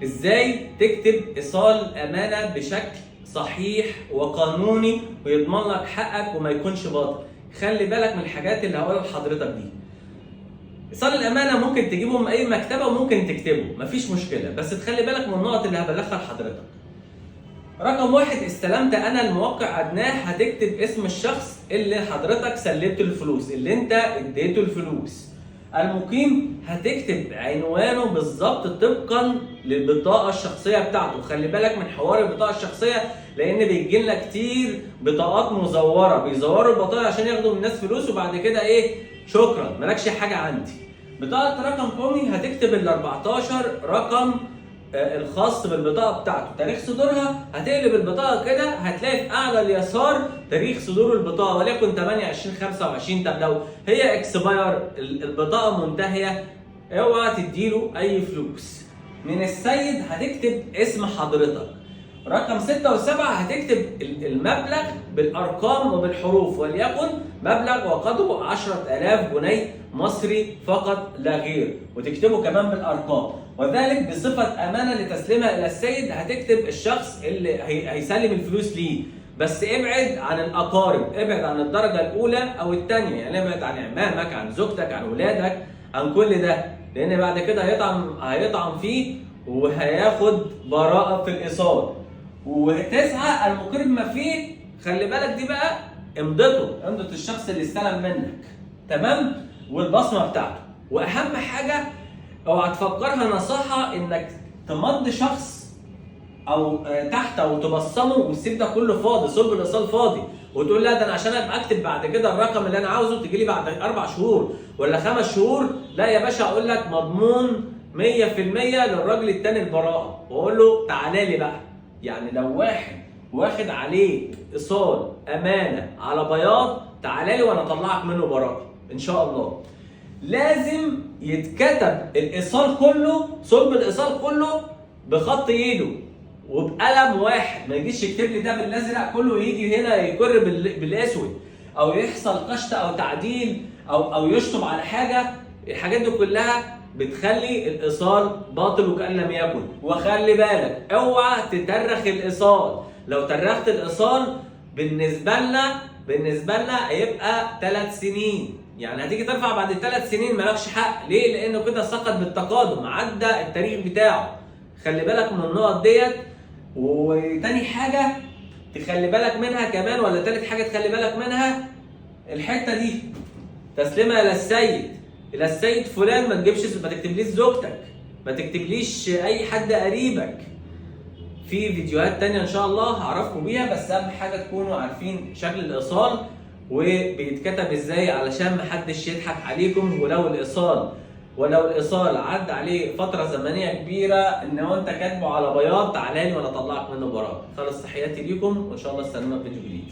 ازاي تكتب ايصال امانه بشكل صحيح وقانوني ويضمن لك حقك وما يكونش باطل. خلي بالك من الحاجات اللي هقولها لحضرتك دي. ايصال الامانه ممكن تجيبه من اي مكتبه وممكن تكتبه، مفيش مشكله، بس تخلي بالك من النقط اللي هبلغها لحضرتك. رقم واحد، استلمت انا الموقع ادناه، هتكتب اسم الشخص اللي حضرتك سلمت الفلوس، اللي انت اديته الفلوس. المقيم هتكتب عنوانه بالظبط طبقا للبطاقه الشخصيه بتاعته. خلي بالك من حوار البطاقه الشخصيه، لان بيجي لنا كتير بطاقات مزوره، بيزوروا البطاقه عشان ياخدوا من الناس فلوس وبعد كده ايه، شكرا مالكش حاجه عندي. بطاقه رقم قومي هتكتب ال 14 رقم الخاص بالبطاقه بتاعته، تاريخ صدورها. هتقلب البطاقه كده هتلاقي في اعلى اليسار تاريخ صدور البطاقه، وليكن 28/25. طب لو هي اكسباير، البطاقه منتهيه، اوعى تديله اي فلوس. من السيد هتكتب اسم حضرتك. رقم 6 و7 هتكتب المبلغ بالارقام وبالحروف، وليكن مبلغ وقدره 10,000 جنيه مصري فقط لا غير، وتكتبه كمان بالارقام، وذلك بصفه امانه لتسليمها الى السيد. هتكتب الشخص اللي هيسلم الفلوس ليه، بس ابعد عن الاقارب، ابعد عن الدرجه الاولى او الثانيه، يعني ابعد عن عمامك، عن زوجتك، عن ولادك، عن كل ده، لان بعد كده هيطعن فيه وهياخد براءه في الايصال. وتسعى المقر بما فيه، خلي بالك دي بقى امضة الشخص اللي استلم منك، تمام، والبصمه بتاعته. واهم حاجه اوعى تفكرها نصيحه انك تمضي شخص او تحت او تبصمه والسيب ده كله فاضي، صلب الايصال فاضي، وتقول لا ده انا عشان ابقى اكتب بعد كده الرقم اللي انا عاوزه تجي لي بعد 4 شهور ولا 5 شهور. لا يا باشا، اقول لك مضمون 100% للراجل التاني البراءه، واقول له تعالى لي بقى. يعني لو واخد عليك ايصال امانه على بياض، تعالى لي وانا اطلعك منه براءه ان شاء الله. لازم يتكتب الايصال كله، صلب الايصال كله بخط ايده وبقلم واحد، ما يجيش يكتب لي ده بالازرق كله ويجي هنا يكر بالاسود، او يحصل قشط او تعديل او يشطب على حاجه. الحاجات دي كلها بتخلي الايصال باطل وكأن لم يكن. وخلي بالك اوعى تترخ الايصال، لو ترخت الايصال بالنسبه لنا هيبقى 3 سنين، يعني هتيجي ترفع بعد 3 سنين مالكش حق. ليه؟ لانه كده سقط بالتقادم، عدى التاريخ بتاعه. خلي بالك من النقط ديت. وتاني حاجه تخلي بالك منها كمان، ولا تالت حاجه تخلي بالك منها، الحته دي تسليمها الى السيد فلان. ما تكتبليش زوجتك، ما تكتبليش اي حد قريبك. في فيديوهات تانية ان شاء الله هعرفكم بيها، بس اهم حاجه تكونوا عارفين شكل الايصال وبيتكتب ازاي علشان محدش يضحك عليكم. ولو الايصال عدى عليه فتره زمنيه كبيره ان هو انت كاتبه على بياض، تعالى لي وانا اطلعك منه براءه. خلاص، تحياتي ليكم وان شاء الله استنونا في فيديو جديد.